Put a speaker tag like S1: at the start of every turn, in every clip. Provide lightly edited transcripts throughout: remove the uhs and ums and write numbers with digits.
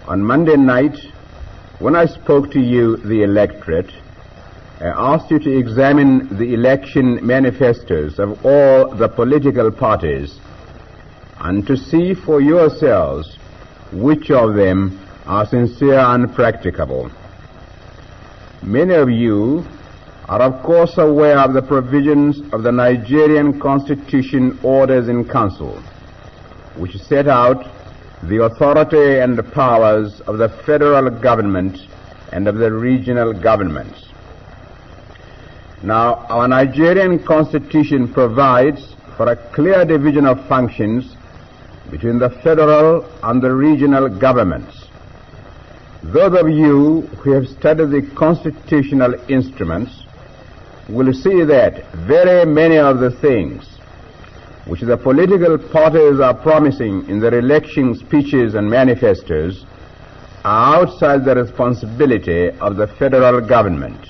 S1: On Monday night, when I spoke to you, the electorate, I asked you to examine the election manifestos of all the political parties and to see for yourselves which of them are sincere and practicable. Many of you are of course aware of the provisions of the Nigerian Constitution Orders in Council, which set out the authority and the powers of the federal government and of the regional governments. Now, our Nigerian Constitution provides for a clear division of functions between the federal and the regional governments. Those of you who have studied the constitutional instruments will see that very many of the things which the political parties are promising in their election speeches and manifestos are outside the responsibility of the federal government.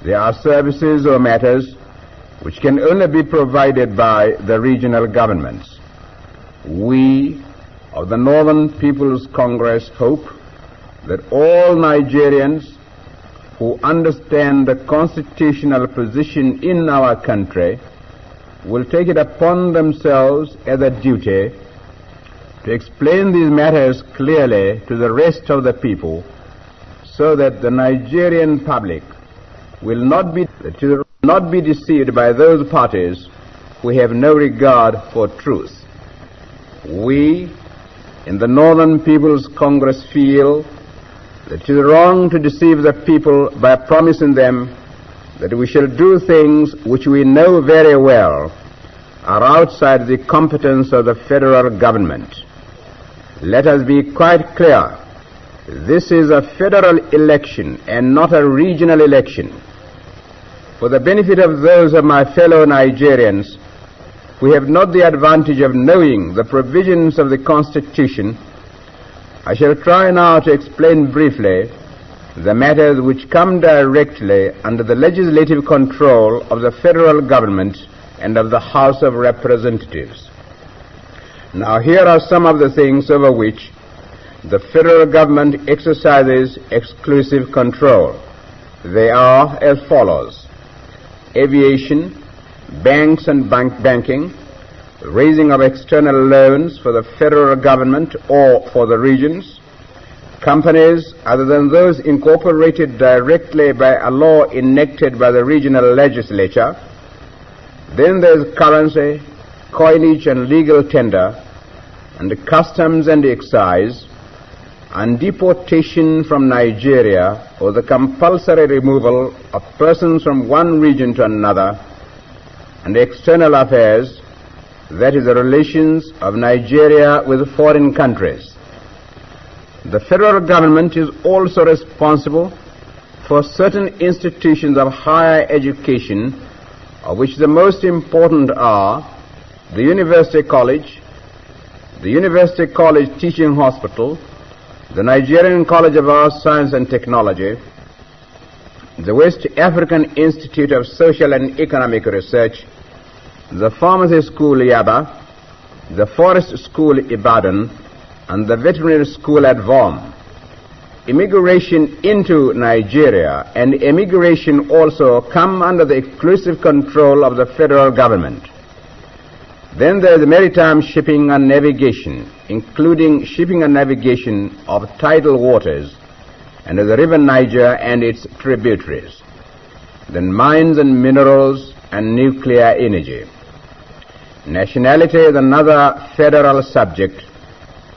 S1: There are services or matters which can only be provided by the regional governments. We of the Northern People's Congress hope that all Nigerians who understand the constitutional position in our country will take it upon themselves as a duty to explain these matters clearly to the rest of the people, so that the Nigerian public will not be deceived by those parties who have no regard for truth. We in the Northern People's Congress feel that it is wrong to deceive the people by promising them that we shall do things which we know very well are outside the competence of the federal government. Let us be quite clear. This is a federal election and not a regional election. For the benefit of those of my fellow Nigerians who have not the advantage of knowing the provisions of the Constitution, I shall try now to explain briefly the matters which come directly under the legislative control of the federal government and of the House of Representatives. Now, here are some of the things over which the federal government exercises exclusive control. They are as follows: aviation, banks and banking, raising of external loans for the federal government or for the regions, companies other than those incorporated directly by a law enacted by the regional legislature. Then there's currency, coinage and legal tender, and customs and excise, and deportation from Nigeria, or the compulsory removal of persons from one region to another, and external affairs, that is the relations of Nigeria with foreign countries. The federal government is also responsible for certain institutions of higher education, of which the most important are the University College, the University College Teaching Hospital, the Nigerian College of Arts, Science and Technology, the West African Institute of Social and Economic Research, the Pharmacy School Yaba, the Forest School Ibadan, and the Veterinary School at Vom. Immigration into Nigeria and immigration also come under the exclusive control of the federal government. Then there is maritime shipping and navigation, including shipping and navigation of tidal waters and of the river Niger and its tributaries. Then mines and minerals and nuclear energy. Nationality is another federal subject,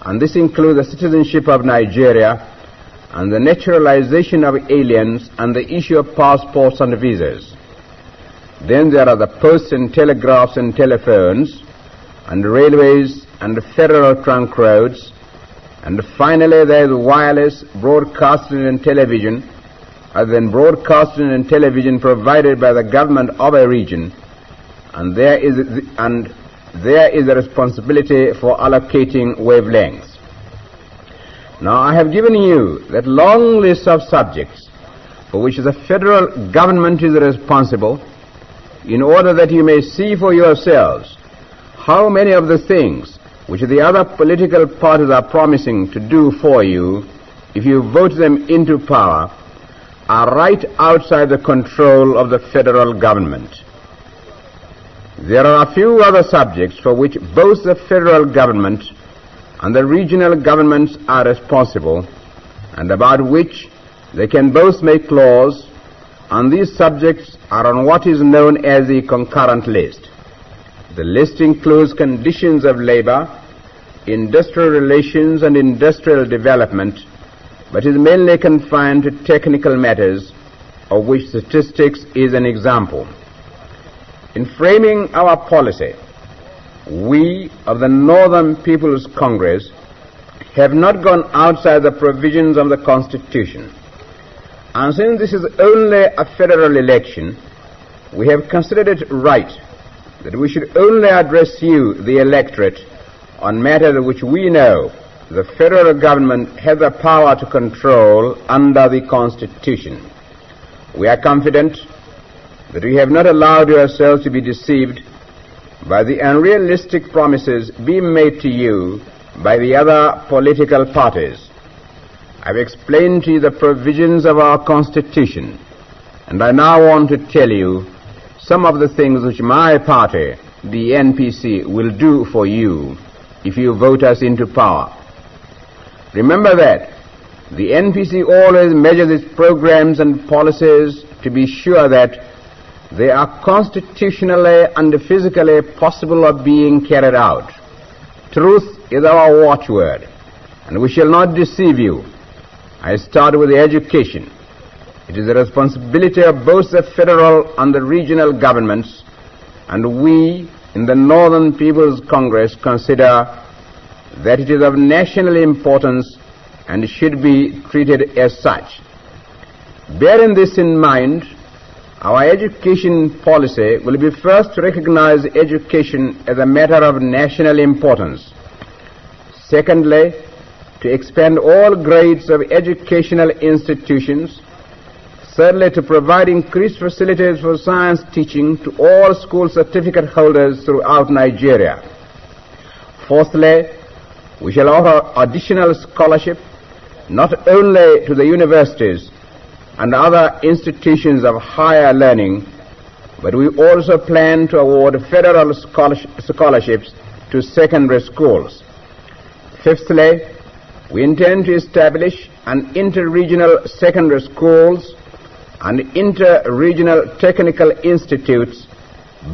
S1: and this includes the citizenship of Nigeria and the naturalization of aliens and the issue of passports and visas. Then there are the posts and telegraphs and telephones and railways and federal trunk roads, and finally there is wireless broadcasting and television, and then broadcasting and television provided by the government of a region, and there is the responsibility for allocating wavelengths. Now, I have given you that long list of subjects for which the federal government is responsible, in order that you may see for yourselves how many of the things which the other political parties are promising to do for you if you vote them into power, are right outside the control of the federal government. There are a few other subjects for which both the federal government and the regional governments are responsible, and about which they can both make laws, and these subjects are on what is known as the concurrent list. The list includes conditions of labor, industrial relations and industrial development, but is mainly confined to technical matters, of which statistics is an example. In framing our policy, we of the Northern People's Congress have not gone outside the provisions of the Constitution. And since this is only a federal election, we have considered it right that we should only address you, the electorate, on matters which we know the federal government has the power to control under the Constitution. We are confident that we have not allowed yourselves to be deceived by the unrealistic promises being made to you by the other political parties. I've explained to you the provisions of our Constitution, and I now want to tell you some of the things which my party, the NPC, will do for you if you vote us into power. Remember that the NPC always measures its programs and policies to be sure that they are constitutionally and physically possible of being carried out. Truth is our watchword, and we shall not deceive you. I start with education. It is the responsibility of both the federal and the regional governments, and we in the Northern People's Congress consider that it is of national importance and should be treated as such. Bearing this in mind, our education policy will be first to recognize education as a matter of national importance. Secondly, to expand all grades of educational institutions. Thirdly, to provide increased facilities for science teaching to all school certificate holders throughout Nigeria. Fourthly, we shall offer additional scholarship not only to the universities and other institutions of higher learning, but we also plan to award federal scholarships to secondary schools. Fifthly, we intend to establish an inter-regional secondary schools and inter-regional technical institutes,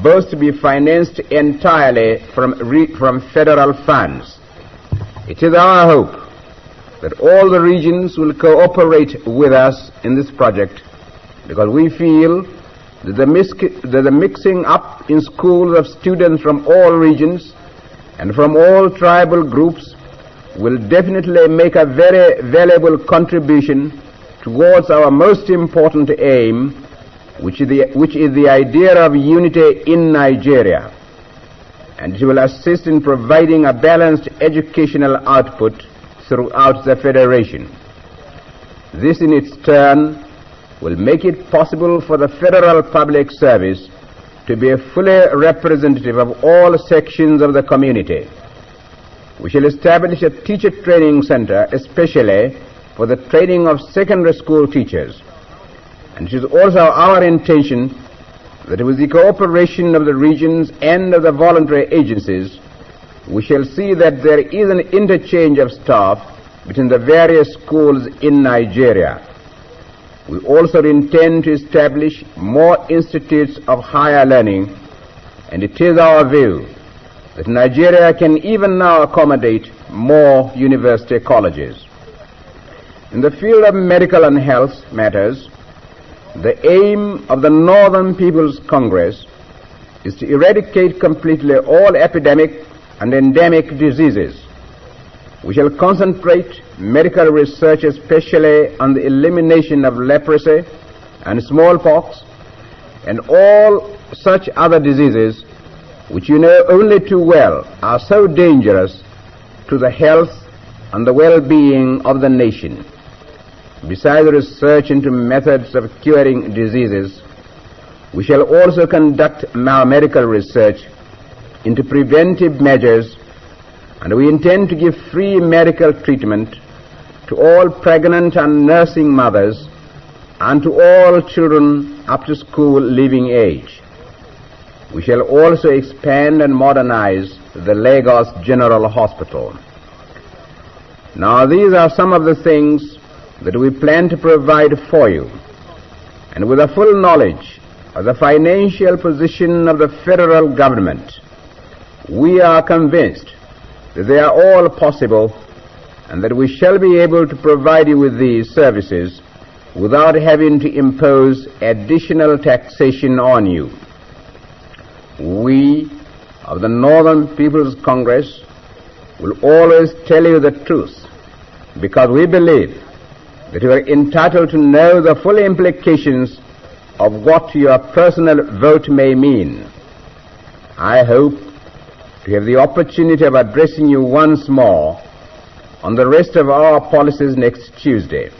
S1: both to be financed entirely from federal funds. It is our hope that all the regions will cooperate with us in this project, because we feel that the mixing up in schools of students from all regions and from all tribal groups will definitely make a very valuable contribution towards our most important aim, which is the idea of unity in Nigeria, and it will assist in providing a balanced educational output throughout the Federation. This in its turn will make it possible for the Federal Public Service to be fully representative of all sections of the community. We shall establish a teacher training center especially for the training of secondary school teachers. And it is also our intention that with the cooperation of the regions and of the voluntary agencies, we shall see that there is an interchange of staff between the various schools in Nigeria. We also intend to establish more institutes of higher learning, and it is our view that Nigeria can even now accommodate more university colleges. In the field of medical and health matters, the aim of the Northern People's Congress is to eradicate completely all epidemic and endemic diseases. We shall concentrate medical research especially on the elimination of leprosy and smallpox and all such other diseases which you know only too well are so dangerous to the health and the well-being of the nation. Besides research into methods of curing diseases, we shall also conduct our medical research into preventive measures and we intend to give free medical treatment to all pregnant and nursing mothers and to all children up to school leaving age. We shall also expand and modernize the Lagos General Hospital. Now, these are some of the things that we plan to provide for you, and with a full knowledge of the financial position of the federal government, we are convinced that they are all possible and that we shall be able to provide you with these services without having to impose additional taxation on you. We of the Northern People's Congress will always tell you the truth, because we believe that you are entitled to know the full implications of what your personal vote may mean. I hope to have the opportunity of addressing you once more on the rest of our policies next Tuesday.